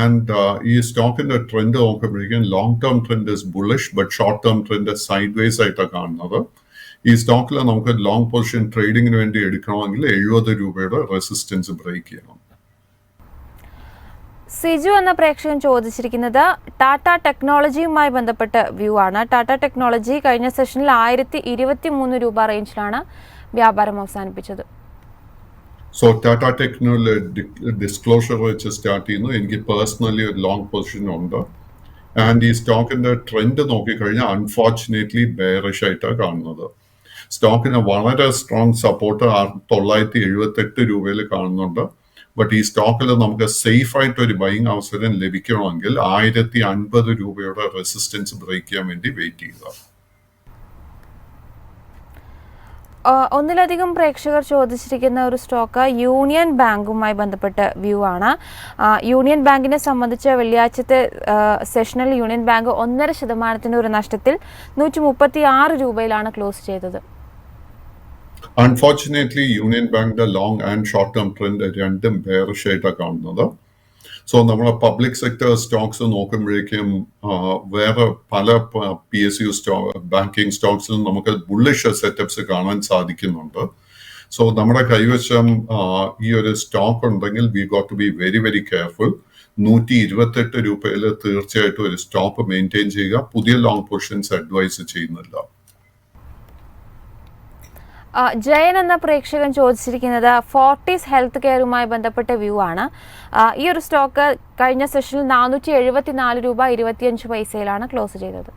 and ഈ സ്റ്റോക്കിന്റെ ട്രെൻഡ് നോക്കുമ്പോഴേക്കും long term trend is bullish but short term trend sideways ആയിട്ടാണ് കാണുന്നത്. ഈ സ്റ്റോക്കിൽ നമുക്ക് ലോങ് പൊസിഷൻ ട്രേഡിങ്ങിന് വേണ്ടി എടുക്കണമെങ്കിൽ 70 രൂപയുടെ റെസിസ്റ്റൻസ് ബ്രേക്ക് ചെയ്യണം. സിജു എന്ന പ്രേക്ഷകൻ ചോദിച്ചിരിക്കുന്നത് ടാറ്റ ടെക്നോളജിയുമായി ബന്ധപ്പെട്ട വ്യൂ ആണ്. ടാറ്റ ടെക്നോളജി കഴിഞ്ഞ സെഷനിൽ 1023 രൂപ റേഞ്ചിലാണ് വ്യാപാരം അവസാനിപ്പിച്ചത്. സോ ടാറ്റ ടെക്നോളജി ഡിസ്ക്ലോഷർ വെച്ച് സ്റ്റാർട്ട് ചെയ്യുന്നു. എനിക്ക് പേഴ്സണലി ഒരു ലോങ് പൊസിഷൻ ഉണ്ട്. ആൻഡ് ഈ സ്റ്റോക്കിന്റെ ട്രെൻഡ് നോക്കിക്കഴിഞ്ഞാൽ അൺഫോർച്ചുനേറ്റ്ലി ബെയറിഷ് ആയിട്ടാണ് കാണുന്നത്. സ്റ്റോക്കിന് വളരെ സ്ട്രോങ് സപ്പോർട്ട് 978 രൂപയിൽ കാണുന്നുണ്ട്. ബട്ട് ഈ സ്റ്റോക്കിൽ നമുക്ക് സേഫ് ആയിട്ട് ഒരു ബൈങ് അവസരം ലഭിക്കണമെങ്കിൽ 1050 രൂപയുടെ റെസിസ്റ്റൻസ് ബ്രേക്ക് ചെയ്യാൻ വേണ്ടി വെയിറ്റ് ചെയ്യുക. ഒന്നിലധികം പ്രേക്ഷകർ ചോദിച്ചിരിക്കുന്ന ഒരു സ്റ്റോക്ക് യൂണിയൻ ബാങ്കുമായി ബന്ധപ്പെട്ട വ്യൂ ആണ്. യൂണിയൻ ബാങ്കിനെ സംബന്ധിച്ച് വെള്ളിയാഴ്ചത്തെ സെഷനിൽ യൂണിയൻ ബാങ്ക് 1.5% ഒരു നഷ്ടത്തിൽ 136 രൂപയിലാണ് ക്ലോസ് ചെയ്തത്. അൺഫോർച്ചുനേറ്റ്ലി യൂണിയൻ ബാങ്കിന്റെ long and short term trend രണ്ടും ബെയറിഷ് ആയിട്ടാണ് കാണുന്നത്. സോ നമ്മളെ പബ്ലിക് സെക്ടർ സ്റ്റോക്സ് നോക്കുമ്പോഴേക്കും വേറെ പല PSU ബാങ്കിങ് സ്റ്റോക്സിലും നമുക്ക് ബുള്ളിഷ് സെറ്റപ്സ് കാണാൻ സാധിക്കുന്നുണ്ട്. സോ നമ്മുടെ കൈവശം ഈ ഒരു സ്റ്റോക്ക് ഉണ്ടെങ്കിൽ we got to be very very careful. 128 രൂപയിൽ തീർച്ചയായിട്ടും ഒരു സ്റ്റോപ്പ് മെയിൻറ്റെയിൻ ചെയ്യുക. പുതിയ ലോങ് പൊസിഷൻസ് അഡ്വൈസ് ചെയ്യുന്നില്ല. ജയൻ എന്ന പ്രേക്ഷകൻ ചോദിച്ചിരിക്കുന്നത് ഫോർട്ടീസ് ഹെൽത്ത് കെയറുമായി ബന്ധപ്പെട്ട വ്യൂ ആണ്. ഈ ഒരു സ്റ്റോക്ക് കഴിഞ്ഞ സെഷനിൽ 474 രൂപ 25 പൈസയിലാണ് ക്ലോസ് ചെയ്തത്.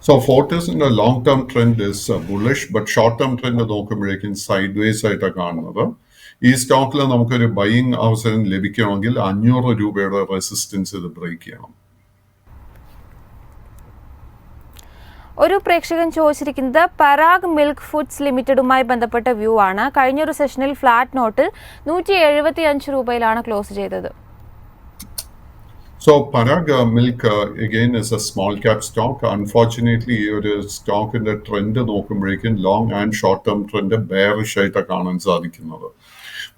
സോ ഫോർട്ടീസിന്റെ long term trend is bullish but short term trend നോക്കുമ്പോഴേക്കും സൈഡ് വേസ് ആയിട്ടാണ് കാണുന്നത്. ഈ സ്റ്റോക്കിൽ നമുക്കൊരു ബൈയിങ് അവസരം ലഭിക്കണമെങ്കിൽ 500 രൂപയുടെ റെസിസ്റ്റൻസ് ഇത് ബ്രേക്ക് ചെയ്യണം. ഒരു പ്രേക്ഷകൻ ചോദിച്ചിരിക്കുന്നത് പരാഗ് മിൽക്ക് ഫുഡ്സ് ലിമിറ്റഡുമായി ബന്ധപ്പെട്ട വ്യൂ ആണ്. കഴിഞ്ഞൊരു സെഷനിൽ ഫ്ലാറ്റ് നോട്ടിൽ 175 രൂപയിലാണ് ക്ലോസ് ചെയ്തത്. So Parag milk again is a small cap stock. Unfortunately ഈ ഒരു സ്റ്റോക്കിന്റെ ട്രെൻഡ് നോക്കുമ്പോഴേക്കും long and short term trend bearish ആയിട്ടാണ് കാണാൻ സാധിക്കുന്നത്.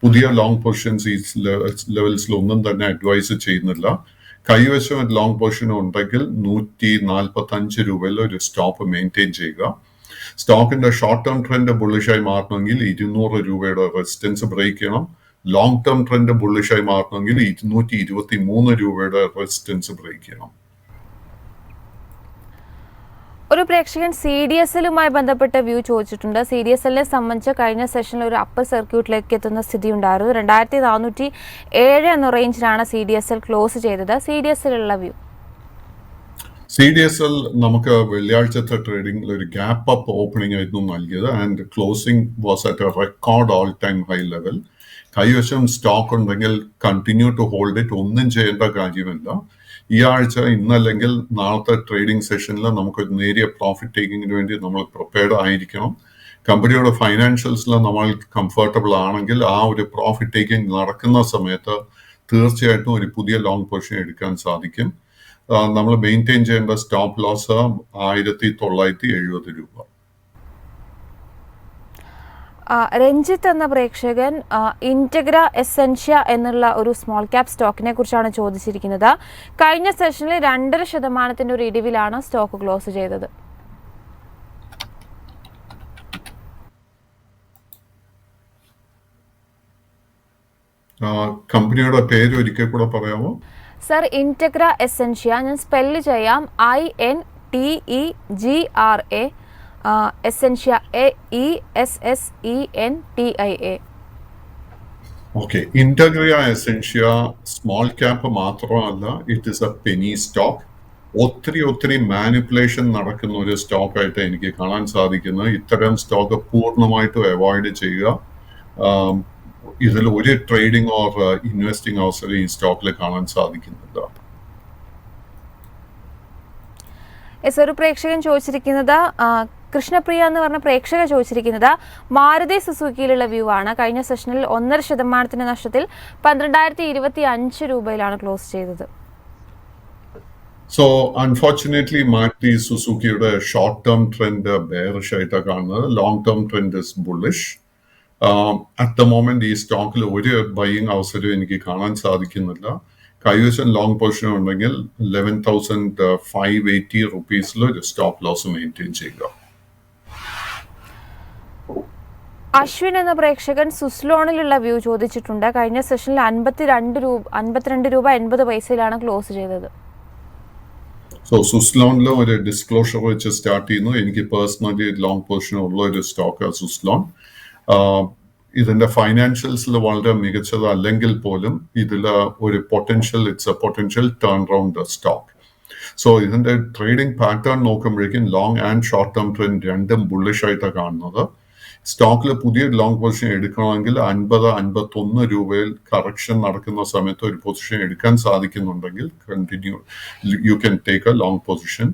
പുതിയ ലോങ് പൊസിഷൻസ് ഈ ലെവൽസിലൊന്നും തന്നെ അഡ്വൈസ് ചെയ്യുന്നില്ല. കൈവശം ഒരു ലോങ് പൊസിഷൻ ഉണ്ടെങ്കിൽ 145 രൂപയിൽ ഒരു സ്റ്റോപ്പ് മെയിൻറ്റെയിൻ ചെയ്യുക. സ്റ്റോക്കിന്റെ ഷോർട്ട് ടേം ട്രെൻഡ് ബുള്ളിഷായി മാറണമെങ്കിൽ 200 രൂപയുടെ റെസിസ്റ്റൻസ് ബ്രേക്ക് ചെയ്യണം. ലോങ് ടേം ട്രെൻഡ് ബുള്ളിഷായി മാറണമെങ്കിൽ 223 രൂപയുടെ റെസിസ്റ്റൻസ് ബ്രേക്ക് ചെയ്യണം. ഒരു പ്രേക്ഷകൻ CDSLുമായി ബന്ധപ്പെട്ട വ്യൂ ചോദിച്ചിട്ടുണ്ട്. CDSLനെ സംബന്ധിച്ച് കഴിഞ്ഞ സെഷനിൽ ഒരു അപ്പർ സർക്യൂട്ടിലേക്ക് എത്തുന്ന സ്ഥിതി ഉണ്ടായിരുന്നു. 2407 എന്ന റേഞ്ചിലാണ് CDSL ക്ലോസ് ചെയ്തത്. CDSLുള്ള വ്യൂ. CDSL നമുക്ക് വെള്ളിയാഴ്ചത്തെ ട്രേഡിംഗിൽ ഒരു ഗ്യാപ്പ് അപ്പ് ഓപ്പണിംഗ് ആയിരുന്നു നൽകിയത് and closing was at A record all time high level. കൈവശം സ്റ്റോക്ക് ഉണ്ടെങ്കിൽ കണ്ടിന്യൂ ടു ഹോൾഡ് ഇറ്റ്. ഒന്നും ചെയ്യേണ്ട കാര്യമില്ല. ഈ ആഴ്ച ഇന്നല്ലെങ്കിൽ നാളത്തെ ട്രേഡിംഗ് സെഷനിൽ നമുക്കൊരു നേരിയ പ്രോഫിറ്റ് ടേക്കിങ്ങിന് വേണ്ടി നമ്മൾ പ്രിപ്പയർഡ് ആയിരിക്കണം. കമ്പനിയുടെ ഫൈനാൻഷ്യൽസിൽ നമ്മൾ കംഫർട്ടബിൾ ആണെങ്കിൽ ആ ഒരു പ്രോഫിറ്റ് ടേക്കിംഗ് നടക്കുന്ന സമയത്ത് തീർച്ചയായിട്ടും ഒരു പുതിയ ലോങ് പൊസിഷൻ എടുക്കാൻ സാധിക്കും. നമ്മൾ മെയിൻറ്റെയിൻ ചെയ്യേണ്ട സ്റ്റോപ്പ് ലോസ് 1970 രൂപ. രഞ്ജിത്ത് എന്ന പ്രേക്ഷകൻ ഇൻറ്റഗ്ര എസെൻഷ്യ എന്നുള്ള ഒരു സ്മോൾ ക്യാപ് സ്റ്റോക്കിനെ കുറിച്ചാണ് ചോദിച്ചിരിക്കുന്നത്. കഴിഞ്ഞ സെഷനിൽ 2.5% ഒരു ഇടിവിലാണ് സ്റ്റോക്ക് ക്ലോസ് ചെയ്തത്. കമ്പനിയുടെ പേര് ഒരിക്കൽ കൂടെ പറയാമോ സർ? ഇൻറ്റഗ്ര എസെൻഷ്യ. ഞാൻ സ്പെല്ല് ചെയ്യാം. INTEGRA എസെൻഷ്യ ESSENTIA. Okay. ഇന്റഗ്രിയ എസെൻഷ്യ small cap മാത്രമല്ല, it is A Penny stock. ഒത്തിരി മാനിപ്പുലേഷൻ നടക്കുന്ന ഒരു സ്റ്റോക്കായിട്ട് എനിക്ക് കാണാൻ സാധിക്കുന്നത്. ഇത്തരം സ്റ്റോക്ക് പൂർണ്ണമായിട്ടും അവോയ്ഡ് ചെയ്യുക. ഇതിൽ ഒരു ട്രേഡിംഗ് ഓർ ഇൻവെസ്റ്റിംഗ് അവസരം ഈ സ്റ്റോക്കിൽ കാണാൻ സാധിക്കുന്നില്ല. ഒരു പ്രേക്ഷകൻ ചോദിച്ചിരിക്കുന്നത്, കൃഷ്ണപ്രിയ എന്ന് പറഞ്ഞ പ്രേക്ഷക ചോദിച്ചിരിക്കുന്നത് മാരുതി സുസുക്കിയിലുള്ള വ്യൂ ആണ്. കഴിഞ്ഞ സെഷനിൽ 1.5% നഷ്ടത്തിൽ 12,025 രൂപയിലാണ് ക്ലോസ് ചെയ്തത്. സോ അൺഫോർച്ചുനേറ്റ്ലി മാരുതി സുസുക്കിയുടെ ഷോർട്ട് ടേം ട്രെൻഡ് ബെയറിഷ് ആയിട്ടാണ് കാണുന്നത്. Long term trend is bullish. At the moment ഈ സ്റ്റോക്കിൽ ഒരു ബൈയിങ് അവസരം എനിക്ക് കാണാൻ സാധിക്കുന്നില്ല. കൈവശം ലോങ് പൊസിഷൻ ഉണ്ടെങ്കിൽ 11,580 റുപ്പീസിൽ ഒരു സ്റ്റോപ്പ് ലോസ് മെയിൻറ്റെയിൻ ചെയ്യുക. അശ്വിൻ എന്ന പ്രേക്ഷകൻ സുസ്ലോണിലുള്ള വ്യൂ ചോദിച്ചിട്ടുണ്ട്. കഴിഞ്ഞ സെഷനിൽ 52 രൂപ 80 പൈസയിലാണ് ക്ലോസ് ചെയ്തത്. സോ സുസ്ലോണിൽ ഒരു ഡിസ്ക്ലോഷർ വെച്ച് സ്റ്റാർട്ട് ചെയ്യുന്നു. എനിക്ക് പേഴ്സണലി ലോങ് പൊസിഷൻ ഉള്ള ഒരു സ്റ്റോക്ക് സുസ്ലോൺ. ഇതിന്റെ ഫൈനാൻഷ്യൽസിൽ വളരെ മികച്ചതല്ലെങ്കിൽ പോലും ഇതിൽ ഒരു it's a potential turn round stock. So ഇതിന്റെ ട്രേഡിംഗ് പാറ്റേൺ നോക്കുമ്പോഴേക്കും long and short term trend രണ്ടും ബുള്ളിഷ് ആയിട്ടാണ് കാണുന്നത്. സ്റ്റോക്കിൽ പുതിയ ലോങ് പൊസിഷൻ എടുക്കണമെങ്കിൽ 50-51 രൂപയിൽ കറക്ഷൻ നടക്കുന്ന സമയത്ത് ഒരു പൊസിഷൻ എടുക്കാൻ സാധിക്കുന്നുണ്ടെങ്കിൽ you can take a long position.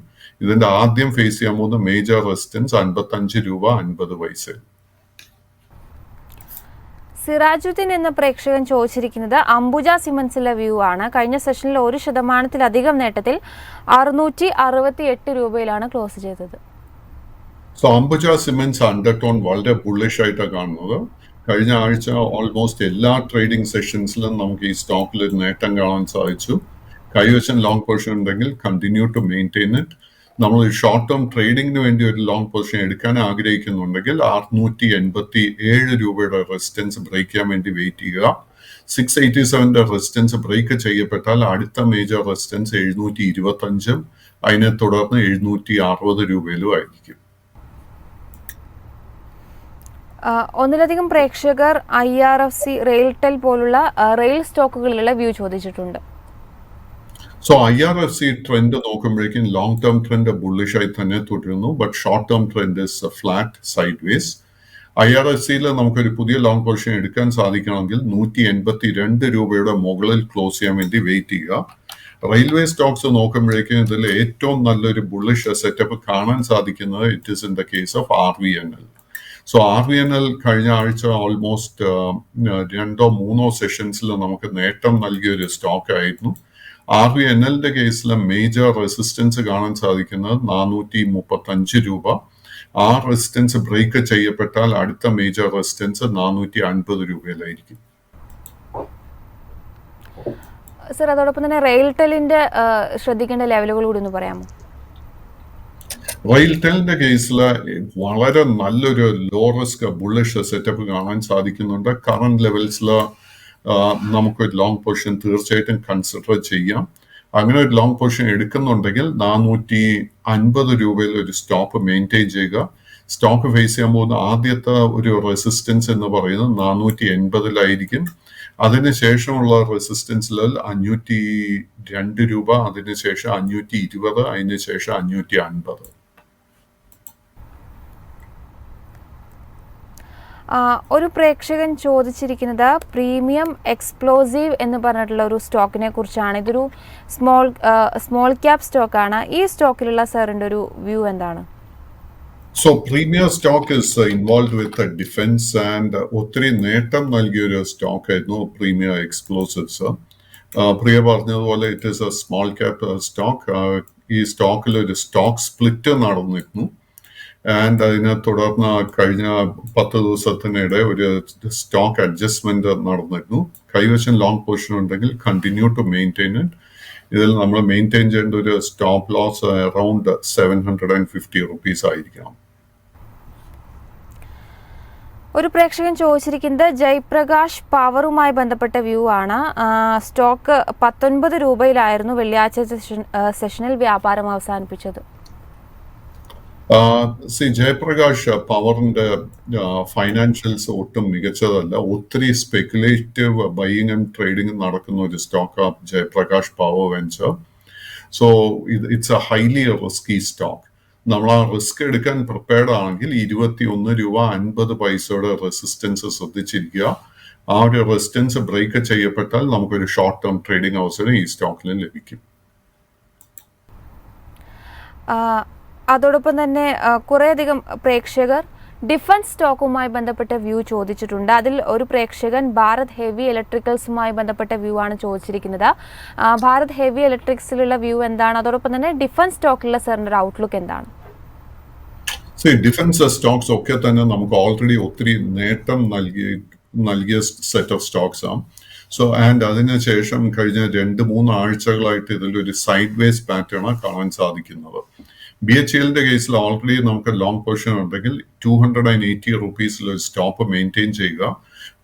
ഇതിന്റെ ആദ്യം ഫേസ് ചെയ്യാൻ പോകുന്ന മേജർ റെസിസ്റ്റൻസ് 55 രൂപ 50 പൈസ. സിറാജുദ്ദീൻ എന്ന പ്രേക്ഷകൻ ചോദിച്ചിരിക്കുന്നത് അംബുജ സിമന്റ്സിലെ വ്യൂ ആണ്. കഴിഞ്ഞ സെഷനിൽ 1% നേട്ടത്തിൽ 668 രൂപയിലാണ് ക്ലോസ് ചെയ്തത്. സോ അംബുജ സിമന്റ്സ് അണ്ടർടോൺ വളരെ ബുള്ളിഷ് ആയിട്ടാണ് കാണുന്നത്. കഴിഞ്ഞ ആഴ്ച ഓൾമോസ്റ്റ് എല്ലാ ട്രേഡിംഗ് സെഷൻസിലും നമുക്ക് ഈ സ്റ്റോക്കിൽ ഒരു നേട്ടം കാണാൻ സാധിച്ചു. കൈവശം ലോങ് പൊസിഷൻ ഉണ്ടെങ്കിൽ കണ്ടിന്യൂ ടു മെയിൻറ്റെയിൻ ഇറ്റ്. നമ്മൾ ഷോർട്ട് ടേം ട്രേഡിംഗിന് വേണ്ടി ഒരു ലോങ് പൊസിഷൻ എടുക്കാൻ ആഗ്രഹിക്കുന്നുണ്ടെങ്കിൽ 687 രൂപയുടെ റെസിസ്റ്റൻസ് ബ്രേക്ക് ചെയ്യാൻ വേണ്ടി വെയിറ്റ് ചെയ്യുക. 687 റെസിസ്റ്റൻസ് ബ്രേക്ക് ചെയ്യപ്പെട്ടാൽ അടുത്ത മേജർ റെസിസ്റ്റൻസ് 725, അതിനെ തുടർന്ന് 760 രൂപയിലും ആയിരിക്കും. ഒന്നിലധികം പ്രേക്ഷകർ IRFC, റെയിൽടെൽ പോലുള്ള റെയിൽ സ്റ്റോക്കുകളിലുള്ള വ്യൂ ചോദിച്ചിട്ടുണ്ട്. സോ IRFC ട്രെൻഡ് നോക്കുമ്പോഴേക്കും ലോങ് ടേം ട്രെൻഡ് ബുള്ളിഷ് ആയി തന്നെ തുടരുന്നു. But short term trend is flat sideways. IRFCയിൽ നമുക്കൊരു പുതിയ ലോങ് പൊസിഷൻ എടുക്കാൻ സാധിക്കണമെങ്കിൽ 182 രൂപയുടെ മുകളിൽ ക്ലോസ് ചെയ്യാൻ വേണ്ടി വെയിറ്റ് ചെയ്യുക. റെയിൽവേ സ്റ്റോക്സ് നോക്കുമ്പോഴേക്കും ഇതിൽ ഏറ്റവും നല്ലൊരു ബുള്ളിഷ് സെറ്റപ്പ് കാണാൻ സാധിക്കുന്നത് it is in the case of RVNL. So RVNL കഴിഞ്ഞ ആഴ്ച ഓൾമോസ്റ്റ് 2-3 സെഷൻസിൽ നമുക്ക് നേട്ടം നൽകിയ ഒരു സ്റ്റോക്ക് ആയിരുന്നു. RVNLന്റെ കേസിലെ മേജർ റെസിസ്റ്റൻസ് കാണാൻ സാധിക്കുന്നത് 435 രൂപ. ആ റെസിസ്റ്റൻസ് ബ്രേക്ക് ചെയ്യപ്പെട്ടാൽ അടുത്ത മേജർ റെസിസ്റ്റൻസ് 450 രൂപയിലായിരിക്കും. സർ, അതോടൊപ്പം തന്നെ റെയിൽടെലിന്റെ ശ്രദ്ധിക്കേണ്ട ലെവലുകൾ കൂടി ഒന്ന് പറയാമോ? റെയിൽടെലിന്റെ കേസിൽ വളരെ നല്ലൊരു ലോ റിസ്ക് ബുള്ളിഷ് സെറ്റപ്പ് കാണാൻ സാധിക്കുന്നുണ്ട്. കറന്റ് ലെവൽസിൽ നമുക്കൊരു ലോങ് പൊസിഷൻ തീർച്ചയായിട്ടും കൺസിഡർ ചെയ്യാം. അങ്ങനെ ഒരു ലോങ് പൊസിഷൻ എടുക്കുന്നുണ്ടെങ്കിൽ 450 രൂപയിൽ ഒരു സ്റ്റോപ്പ് മെയിൻറ്റെയിൻ ചെയ്യുക. സ്റ്റോക്ക് ഫേസ് ചെയ്യാൻ പോകുന്ന ആദ്യത്തെ ഒരു റെസിസ്റ്റൻസ് എന്ന് പറയുന്നത് 480 അതിനുശേഷമുള്ള റെസിസ്റ്റൻസ് ലെവൽ 502 രൂപ, അതിനുശേഷം 520, അതിനുശേഷം 550. ഒരു പ്രേക്ഷകൻ ചോദിച്ചിരിക്കുന്നത് പ്രീമിയം എക്സ്പ്ലോസീവ് എന്ന് പറഞ്ഞിട്ടുള്ള ഒരു സ്റ്റോക്കിനെ കുറിച്ചാണ്. ഇതൊരു സ്മോൾ ക്യാപ് സ്റ്റോക്കാണ്. ഈ സ്റ്റോക്കിലുള്ള സാറിൻ്റെ ഒരു വ്യൂ എന്താണ്? So premium stock is involve with defence and ഒത്തിരി നേട്ടം നൽകിയൊരു സ്റ്റോക്ക് ആയിരുന്നു പ്രീമിയം എക്സ്പ്ലോസീവ്സ്. പ്രിയ പറഞ്ഞതുപോലെ it is A small cap stock. ഈ സ്റ്റോക്കിൽ ഒരു സ്റ്റോക്ക് സ്പ്ലിറ്റ് നടന്നിരുന്നു. ആൻഡ് അതിനെ തുടർന്ന് കഴിഞ്ഞ 10 ദിവസത്തിനിടെ ഒരു സ്റ്റോക്ക് അഡ്ജസ്റ്റ്മെന്റ് നടന്നിരുന്നു. കൈവശം ലോങ് പൊസിഷൻ ഉണ്ടെങ്കിൽ കണ്ടിന്യൂ ടു മെയിൻറ്റെയിൻ ഇറ്റ്. ഇതിൽ നമ്മൾ മെയിൻറ്റെയിൻ ചെയ്യേണ്ട ഒരു സ്റ്റോപ്പ് ലോസ് അറൌണ്ട് 750 റുപ്പീസ് ആയിരിക്കണം. ഒരു പ്രേക്ഷകൻ ചോദിച്ചിരിക്കുന്നത് ജയപ്രകാശ് പവറുമായി ബന്ധപ്പെട്ട വ്യൂ ആണ്. സ്റ്റോക്ക് 19 രൂപയിലായിരുന്നു വെള്ളിയാഴ്ച സെഷനിൽ വ്യാപാരം അവസാനിപ്പിച്ചത്. ജയപ്രകാശ് പവറിന്റെ ഫൈനാൻഷ്യൽസ് ഒട്ടും മികച്ചതല്ല. ഒത്തിരി സ്പെക്കുലേറ്റീവ് ബൈയിങ് ആൻഡ് ട്രേഡിംഗ് നടക്കുന്ന ഒരു stock Jayaprakash power venture. So it's A highly risky stock. നമ്മൾ ആ റിസ്ക് എടുക്കാൻ പ്രിപ്പയർഡ് ആണെങ്കിൽ 21 രൂപ 50 പൈസയുടെ റെസിസ്റ്റൻസ് ശ്രദ്ധിച്ചിരിക്കുക. ആ ഒരു റെസിസ്റ്റൻസ് ബ്രേക്ക് ചെയ്യപ്പെട്ടാൽ നമുക്കൊരു ഷോർട്ട് ടേം ട്രേഡിംഗ് അവസരം ഈ സ്റ്റോക്കിൽ ലഭിക്കും. അതോടൊപ്പം തന്നെ കുറേയധികം പ്രേക്ഷകർ ഡിഫൻസ് സ്റ്റോക്കുമായി ബന്ധപ്പെട്ട വ്യൂ ചോദിച്ചിട്ടുണ്ട്. അതിൽ ഒരു പ്രേക്ഷകൻ ഭാരത് ഹെവി ഇലക്ട്രിക്കൽസുമായി ബന്ധപ്പെട്ട വ്യൂ ആണ് ചോദിച്ചിരിക്കുന്നത്. ഭാരത് ഹെവി ഇലക്ട്രിക്സിലുള്ള വ്യൂ എന്താണ്? അതോടൊപ്പം തന്നെ ഡിഫൻസ് സ്റ്റോക്കിലുള്ള സാറിൻ്റെ ഒരു ഔട്ട്ലുക്ക് എന്താണ്? ഡിഫൻസ് സ്റ്റോക്സ് ഒക്കെ തന്നെ നമുക്ക് ഓൾറെഡി ഒത്തിരി നേട്ടം നൽകിയ സെറ്റ് ഓഫ് സ്റ്റോക്സ് ആണ്. സോ ആൻഡ് അതിനുശേഷം കഴിഞ്ഞ 2-3 ആഴ്ചകളായിട്ട് ഇതിലൊരു സൈഡ് വേസ് പാറ്റേൺ കാണാൻ സാധിക്കുന്നത്. BHELന്റെ കേസിൽ ഓൾറെഡി നമുക്ക് ലോങ് പൊസിഷൻ ഉണ്ടെങ്കിൽ 280 റുപ്പീസിൽ ഒരു സ്റ്റോപ്പ് മെയിൻറ്റെയിൻ ചെയ്യുക.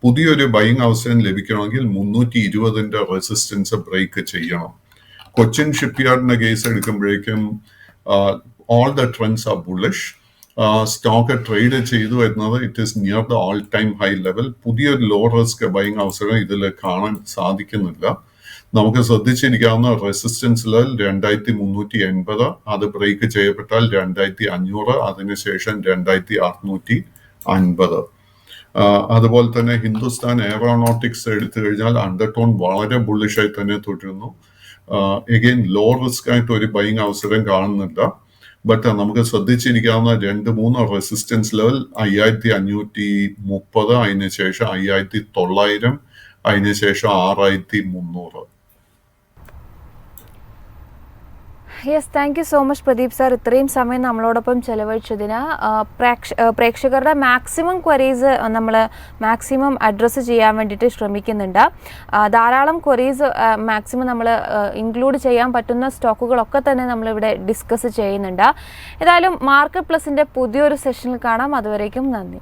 പുതിയൊരു ബൈങ് അവസരം ലഭിക്കണമെങ്കിൽ 320ന്റെ റെസിസ്റ്റൻസ് ബ്രേക്ക് ചെയ്യണം. കൊച്ചിൻ ഷിപ്പ്യാർഡിന്റെ കേസ് എടുക്കുമ്പോഴേക്കും all the trends are bullish. Stock trade ചെയ്തു വരുന്നത് it is near the all time high level. പുതിയൊരു ലോ റിസ്ക് ബൈങ് അവസരം ഇതിൽ കാണാൻ സാധിക്കുന്നില്ല. നമുക്ക് ശ്രദ്ധിച്ചിരിക്കാവുന്ന റെസിസ്റ്റൻസ് ലെവൽ 2380, അത് ബ്രേക്ക് ചെയ്യപ്പെട്ടാൽ 2500, അതിനുശേഷം 2650. അതുപോലെ തന്നെ ഹിന്ദുസ്ഥാൻ എയറോനോട്ടിക്സ് എടുത്തു കഴിഞ്ഞാൽ അണ്ടർടോൺ വളരെ ബുള്ളിഷായി തന്നെ തുടരുന്നു. എഗെയിൻ ലോ റിസ്ക് ആയിട്ട് ഒരു ബൈങ് അവസരം കാണുന്നില്ല. ബട്ട് നമുക്ക് ശ്രദ്ധിച്ചിരിക്കാവുന്ന 2-3 റെസിസ്റ്റൻസ് ലെവൽ 5530, അതിനുശേഷം 5900, അതിനുശേഷം 6300. Yes, thank you so much Pradeep sir, ഇത്രയും സമയം നമ്മളോടൊപ്പം ചെലവഴിച്ചതിന്. പ്രേക്ഷകരുടെ മാക്സിമം ക്വറീസ് നമ്മൾ മാക്സിമം അഡ്രസ്സ് ചെയ്യാൻ വേണ്ടിയിട്ട് ശ്രമിക്കുന്നുണ്ട്. ധാരാളം ക്വറീസ് മാക്സിമം നമ്മൾ ഇൻക്ലൂഡ് ചെയ്യാൻ പറ്റുന്ന സ്റ്റോക്കുകളൊക്കെ തന്നെ നമ്മളിവിടെ ഡിസ്കസ് ചെയ്യുന്നുണ്ട്. ഏതായാലും മാർക്കറ്റ് പ്ലസിൻ്റെ പുതിയൊരു സെഷനിൽ കാണാം. അതുവരേക്കും നന്ദി.